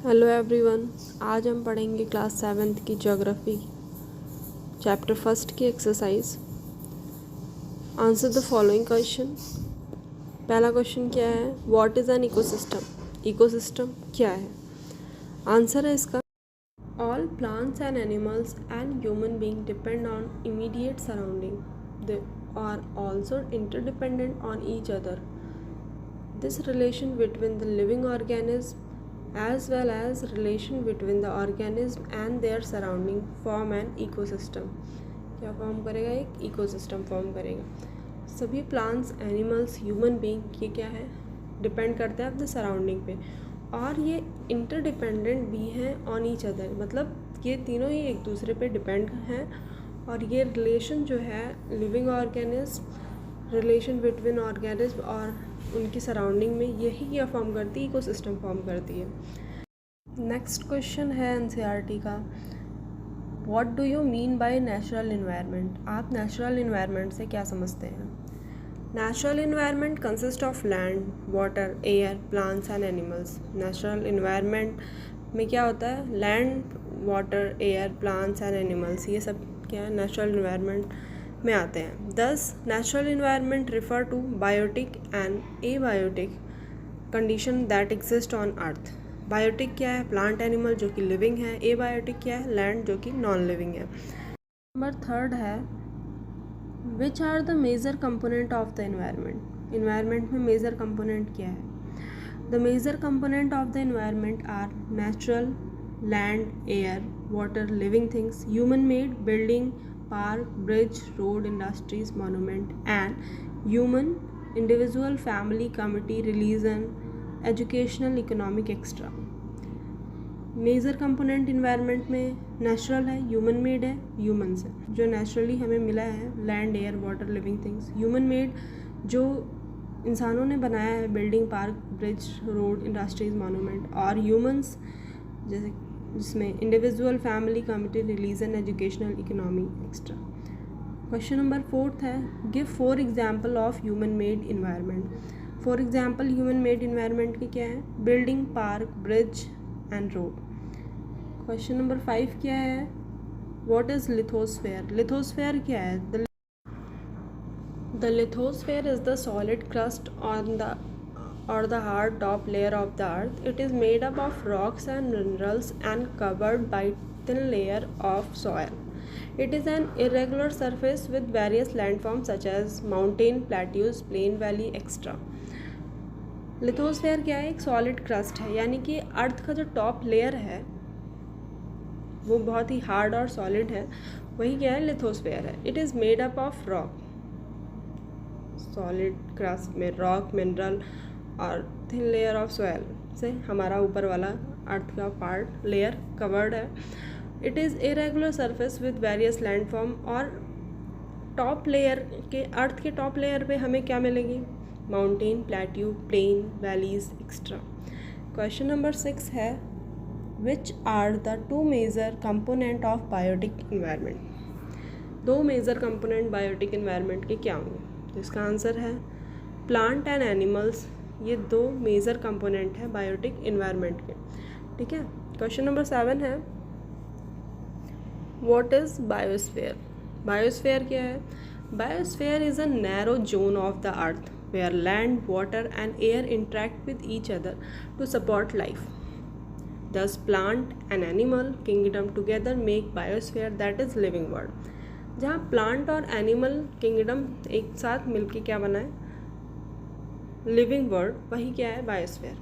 Hello everyone. आज हम पढ़ेंगे क्लास 7th की ज्योग्राफी चैप्टर फर्स्ट की exercise. Answer the following question. पहला क्वेश्चन क्या है, what is an ecosystem. Ecosystem क्या है? आंसर है इसका, all plants and animals and human being depend on immediate surrounding, they are also interdependent on each other. This relation between the living organism as well as relation between the organism and their surrounding form an ecosystem। क्या form करेगा? एक ecosystem form करेगा। सभी plants, animals, human being ये क्या है, depend करते हैं अपने सराउंडिंग पे, और ये इंटरडिपेंडेंट भी हैं ऑन ईच अदर, मतलब ये तीनों ही एक दूसरे पे डिपेंड हैं। और ये रिलेशन जो है living organism, relation between organism और उनकी सराउंडिंग में, यही क्या फॉर्म करती है, इकोसिस्टम फॉर्म करती है। नेक्स्ट क्वेश्चन है एनसीईआरटी का, what do you mean by natural environment. आप नेचुरल इन्वायरमेंट से क्या समझते हैं? Natural environment consist of land, water, air, plants and animals. Natural environment में क्या होता है? Land, water, air, plants and animals, ये सब क्या है, नेचुरल इन्वायरमेंट में आते हैं। Thus natural environment refer to biotic and abiotic condition that exist on earth. Biotic क्या है? प्लांट एनिमल जो कि लिविंग है। एबायोटिक क्या है? लैंड जो कि नॉन लिविंग है। नंबर थर्ड है, which are the major component of the environment. Environment में मेजर कंपोनेंट क्या है? The major component of the environment are natural, land, air, water, living things, human made, building, park, bridge, road, industries, monument, and human, individual, family, committee, religion, educational, economic, extra। Major component environment में natural है, human made है, humans है जो naturally हमें मिला है, land, air, water, living things. Human made जो इंसानों ने बनाया है, building, park, bridge, road, industries, monument. और ह्यूमन्स जैसे जिसमें individual, family, community, religion, educational, economy, extra. Question number fourth है, give 4 example of human made environment. 4 example human made environment के क्या है? Building, park, bridge and road. Question number 5 क्या है, what is lithosphere. Lithosphere क्या है? The lithosphere is the solid crust on the or the hard top layer of the earth. It is made up of rocks and minerals and covered by thin layer of soil. It is an irregular surface with various landforms such as mountain, plateaus, plain, valley, etc. Lithosphere क्या है? एक solid crust है, यानी कि अर्थ का जो top layer है वो बहुत ही हार्ड और सॉलिड है, वही क्या है? लिथोस्फेयर है। It is made up of rock, solid crust में रॉक, मिनरल और थिन लेयर ऑफ सॉयल से हमारा ऊपर वाला अर्थ का पार्ट लेयर कवर्ड है। It is irregular surface with various landform, और टॉप लेयर के, अर्थ के टॉप लेयर पे हमें क्या मिलेगी? Mountain, plateau, plain, valleys, extra. Question number 6 है, which are the 2 major component of biotic environment. 2 major component biotic environment के क्या होंगे? इसका आंसर है प्लांट एंड एनिमल्स। ये 2 मेजर कंपोनेंट है बायोटिक इन्वायरमेंट के, ठीक है। क्वेश्चन नंबर 7 है, व्हाट इज़ बायोस्फीयर। बायोस्फीयर क्या है? Biosphere is a narrow zone of the earth where land, water and air interact with each other to support life. Thus plant and animal kingdom together make biosphere that is living world. जहाँ plant और animal kingdom एक साथ मिलके क्या बना है? Living world, वही क्या है? बायोस्फीयर।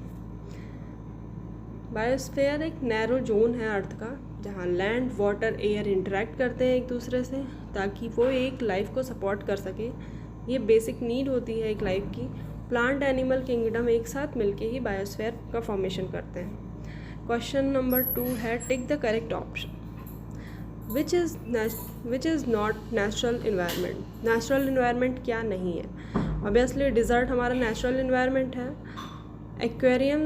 बायोस्फीयर एक नैरो जोन है अर्थ का, जहाँ लैंड, वाटर, एयर इंटरेक्ट करते हैं एक दूसरे से ताकि वो एक लाइफ को सपोर्ट कर सके। ये बेसिक नीड होती है एक लाइफ की। प्लांट, एनिमल किंगडम एक साथ मिलके ही बायोस्फीयर का फॉर्मेशन करते हैं। क्वेश्चन नंबर 2 है, tick the correct option. Which is not natural environment. Natural environment क्या नहीं है? ऑब्वियसली डिज़र्ट हमारा नेचुरल इन्वायरमेंट है, एक्वेरियम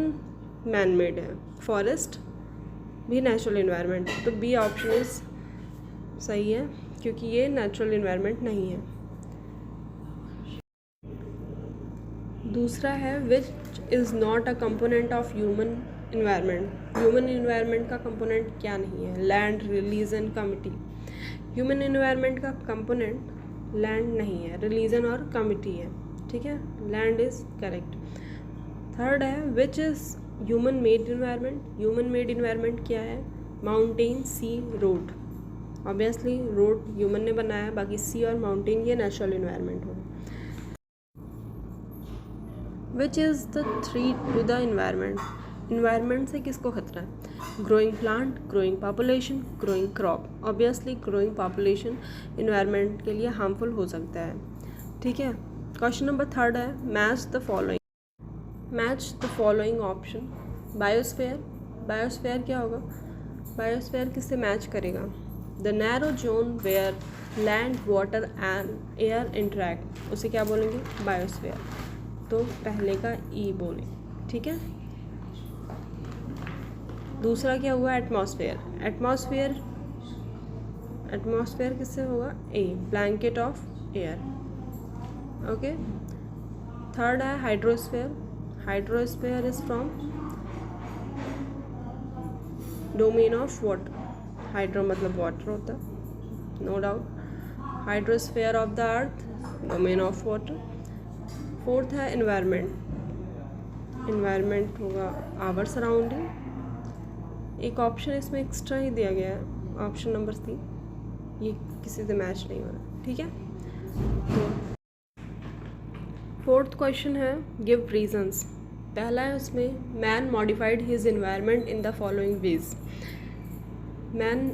मैन मेड है, फॉरेस्ट भी नेचुरल इन्वायरमेंट है, तो बी ऑप्शन इज सही है क्योंकि ये नेचुरल इन्वायरमेंट नहीं है। दूसरा है, which is not a component of human environment, human environment का कंपोनेंट क्या नहीं है? Land, religion, committee. Human environment का कंपोनेंट लैंड नहीं है, रिलीजन और कमिटी है, ठीक है। Land is correct. थर्ड है which is human made environment. Human made environment क्या है? माउंटेन, सी, रोड। ऑब्वियसली रोड ह्यूमन ने बनाया, बाकी सी और माउंटेन ये नेचुरल इन्वायरमेंट होगा। Which is the threat to the environment. Environment से किसको खतरा है? Growing plant, growing population, growing crop. Obviously growing population environment के लिए हार्मफुल हो सकता है, ठीक है। क्वेश्चन नंबर थर्ड है match the following. Match the following option. Biosphere, biosphere क्या होगा? बायोस्फेयर किससे मैच करेगा? The narrow zone where land, water and air interact, उसे क्या बोलेंगे? बायोस्फेयर। तो पहले का ई बोलें, ठीक है। दूसरा क्या हुआ? एटमॉस्फेयर। एटमॉस्फेयर, एटमॉस्फेयर किससे होगा? A, blanket of air, okay. Third है hydrosphere. Hydrosphere is from domain of water. Hydro मतलब वाटर होता है, no doubt. Hydrosphere of the earth, domain of water. Fourth है एनवायरनमेंट। एनवायरनमेंट होगा आवर सराउंडिंग। एक option इसमें एक्स्ट्रा ही दिया गया है, ऑप्शन नंबर 3, ये किसी से मैच नहीं हो रहा, ठीक है। तो फोर्थ क्वेश्चन है गिव रीजंस। पहला है उसमें man modified his environment in the following veg. Man,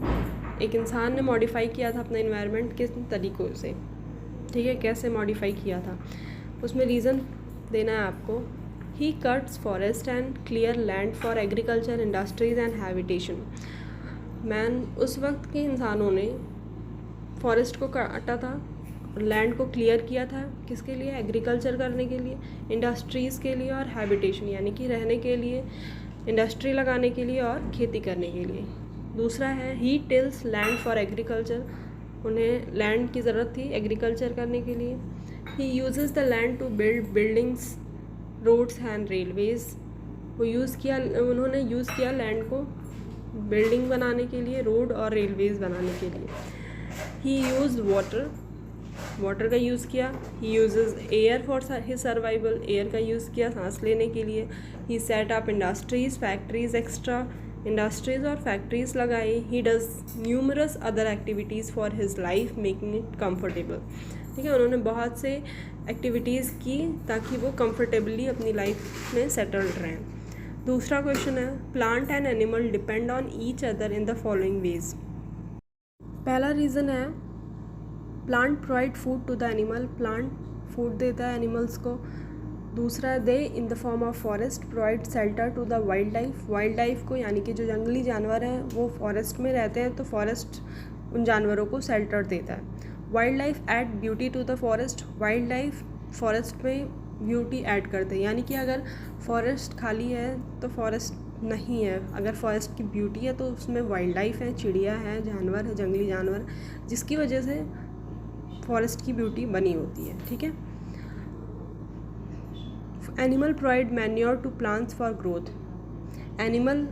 एक इंसान ने मॉडिफाई किया था अपना इन्वायरमेंट किस तरीक़ों से, ठीक है, कैसे मॉडिफाई किया था, उसमें रीज़न देना है आपको। ही cuts forest and clear land for agriculture, industries and habitation. Man, उस वक्त के इंसानों ने फॉरेस्ट को काटा था, लैंड को क्लियर किया था, किसके लिए? एग्रीकल्चर करने के लिए, इंडस्ट्रीज़ के लिए और हैबिटेशन यानी कि रहने के लिए, इंडस्ट्री लगाने के लिए और खेती करने के लिए। दूसरा है he tills land for agriculture. उन्हें लैंड की ज़रूरत थी एग्रीकल्चर करने के लिए। He uses the land to build buildings, roads and railways. वो उन्होंने यूज़ किया लैंड को बिल्डिंग बनाने के लिए, रोड और रेलवेज़ बनाने के लिए। ही यूज़ वाटर, वाटर का यूज़ किया। He uses air for his survival, air का यूज़ किया सांस लेने के लिए। He set up industries, factories, extra industries और फैक्ट्रीज़ लगाई। He does numerous other activities for his life making it comfortable, ठीक है। उन्होंने बहुत से एक्टिविटीज़ की ताकि वो कंफर्टेबली अपनी लाइफ में सेटल्ड रहें। दूसरा क्वेश्चन है plant and animal depend on each other in the following ways. पहला रीज़न है plant provide food to the animal, plant food देता है एनिमल्स को। दूसरा है they in the form of forest provide shelter to the wild life, wild life को यानी कि जो जंगली जानवर हैं वो फॉरेस्ट में रहते हैं तो फॉरेस्ट उन जानवरों को शेल्टर देता है। Wild life add beauty to the forest, wild life forest में ब्यूटी ऐड करते हैं, यानी कि अगर फॉरेस्ट खाली है तो फॉरेस्ट नहीं है, अगर फॉरेस्ट की ब्यूटी है तो उसमें वाइल्ड लाइफ है, चिड़िया है, जानवर है, जंगली जानवर, जिसकी वजह से फॉरेस्ट की ब्यूटी बनी होती है, ठीक है। Animal provide manure to plants for growth, animal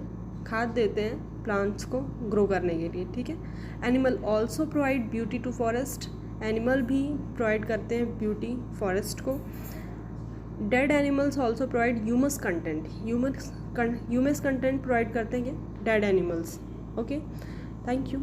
खाद देते हैं प्लांट्स को ग्रो करने के लिए, ठीक है। Animal also provide beauty to forest, animal भी प्रोवाइड करते हैं ब्यूटी फॉरेस्ट को। Dead animals also provide humus content, humus content provide करते हैं dead animals, okay. Thank you.